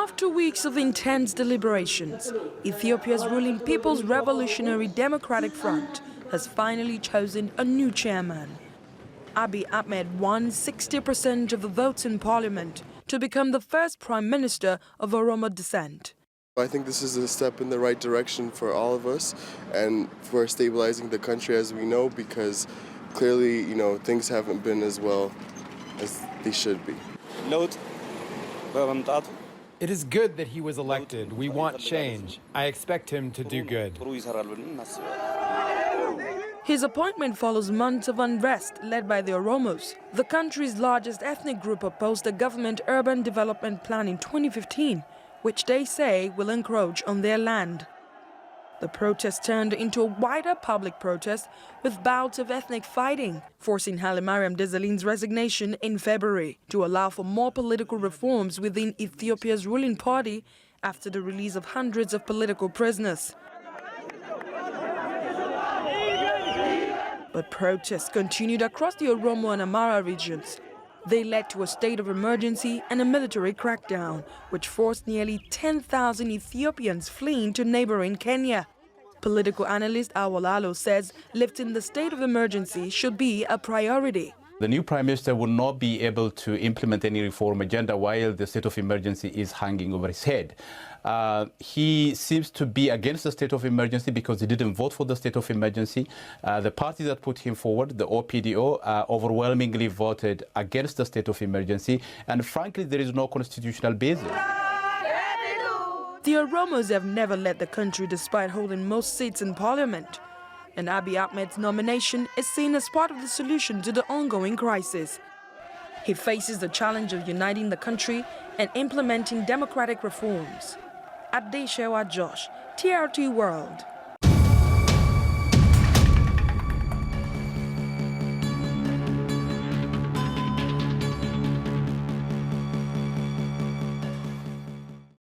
After weeks of intense deliberations, Ethiopia's ruling People's Revolutionary Democratic Front has finally chosen a new chairman. Abiy Ahmed won 60% of the votes in parliament to become the first prime minister of Oromo descent. I think this is a step in the right direction for all of us and for stabilizing the country as we know, because clearly, things haven't been as well as they should be. It is good that he was elected. We want change. I expect him to do good. His appointment follows months of unrest led by the Oromos. The country's largest ethnic group opposed the government urban development plan in 2015, which they say will encroach on their land. The protest turned into a wider public protest with bouts of ethnic fighting, forcing Haile Mariam Desalegne's resignation in February to allow for more political reforms within Ethiopia's ruling party after the release of hundreds of political prisoners. But protests continued across the Oromo and Amara regions. They led to a state of emergency and a military crackdown, which forced nearly 10,000 Ethiopians fleeing to neighboring Kenya. Political analyst Awolalo says lifting the state of emergency should be a priority. The new prime minister will not be able to implement any reform agenda while the state of emergency is hanging over his head. He seems to be against the state of emergency because he didn't vote for the state of emergency. The party that put him forward, the OPDO, overwhelmingly voted against the state of emergency. And frankly, there is no constitutional basis. The Oromos have never led the country despite holding most seats in parliament. And Abiy Ahmed's nomination is seen as part of the solution to the ongoing crisis. He faces the challenge of uniting the country and implementing democratic reforms. Adesewa Josh, TRT World.